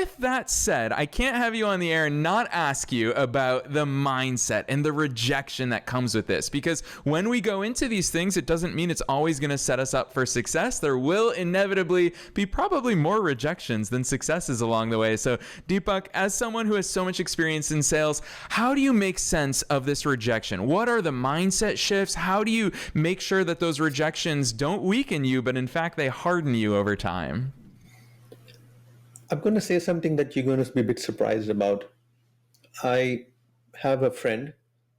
With that said, I can't have you on the air and not ask you about the mindset and the rejection that comes with this. Because when we go into these things, it doesn't mean it's always going to set us up for success. There will inevitably be probably more rejections than successes along the way. So, Deepak, as someone who has so much experience in sales, how do you make sense of this rejection? What are the mindset shifts? How do you make sure that those rejections don't weaken you, but in fact, they harden you over time? I'm going to say something that you're going to be a bit surprised about. I have a friend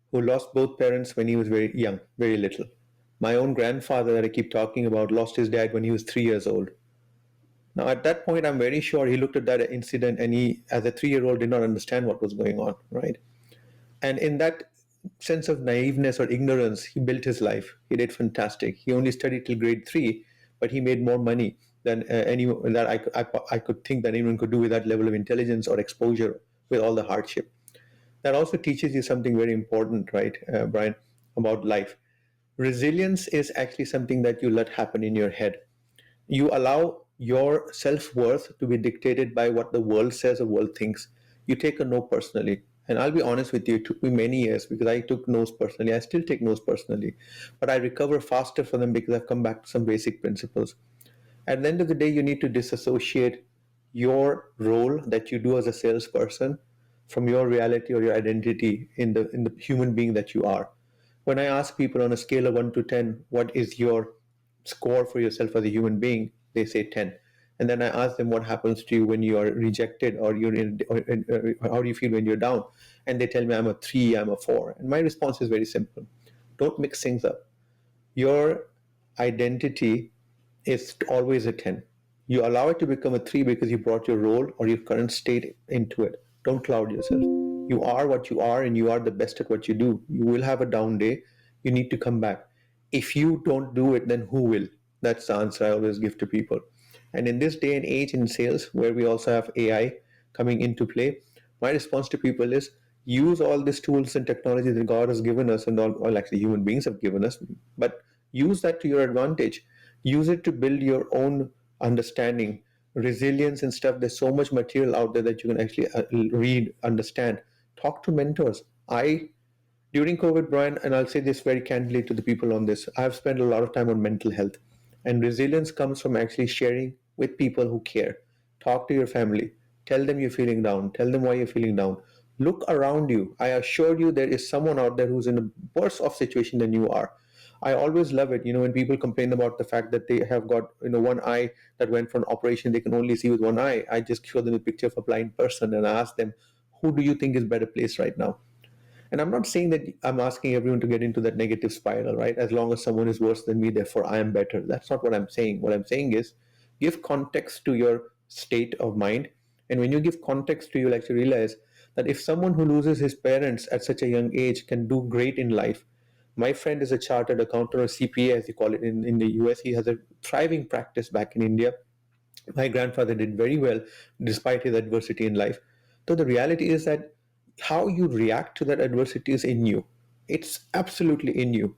who lost both parents when he was very young, very little. My own grandfather that I keep talking about lost his dad when he was 3 years old. Now, at that point, I'm very sure he looked at that incident and he, as a 3-year-old, did not understand what was going on, right? And in that sense of naiveness or ignorance, he built his life. He did fantastic. He only studied till grade 3, but he made more money than anyone that I could think that anyone could do with that level of intelligence or exposure with all the hardship. That also teaches you something very important, right, Brian, about life. Resilience is actually something that you let happen in your head. You allow your self-worth to be dictated by what the world says or world thinks. You take a no personally. And I'll be honest with you, it took me many years because I took no's personally. I still take no's personally. But I recover faster from them because I've come back to some basic principles. At the end of the day, you need to disassociate your role that you do as a salesperson from your reality or your identity in the human being that you are. When I ask people on a scale of 1 to 10, what is your score for yourself as a human being, they say 10. And then I ask them what happens to you when you are rejected or how do you feel when you're down? And they tell me I'm a 3, I'm a 4. And my response is very simple. Don't mix things up. Your identity is always a 10. You allow it to become a 3 because you brought your role or your current state into it. Don't cloud yourself. You are what you are and you are the best at what you do. You will have a down day. You need to come back. If you don't do it, then who will? That's the answer I always give to people. And in this day and age in sales, where we also have AI coming into play, my response to people is use all these tools and technology that God has given us and all actually human beings have given us, but use that to your advantage. Use it to build your own understanding, resilience and stuff. There's so much material out there that you can actually read, understand. Talk to mentors. During COVID, Brian, and I'll say this very candidly to the people on this, I've spent a lot of time on mental health. And resilience comes from actually sharing with people who care. Talk to your family. Tell them you're feeling down. Tell them why you're feeling down. Look around you. I assure you there is someone out there who's in a worse off situation than you are. I always love it, when people complain about the fact that they have got, one eye that went for an operation, they can only see with one eye. I just show them a picture of a blind person and I ask them, who do you think is better placed right now? And I'm not saying that I'm asking everyone to get into that negative spiral, right? As long as someone is worse than me, therefore I am better. That's not what I'm saying. What I'm saying is give context to your state of mind. And when you give context to, you'll actually realize that if someone who loses his parents at such a young age can do great in life, my friend is a chartered accountant or CPA, as you call it in the US. He has a thriving practice back in India. My grandfather did very well despite his adversity in life. So the reality is that how you react to that adversity is in you. It's absolutely in you.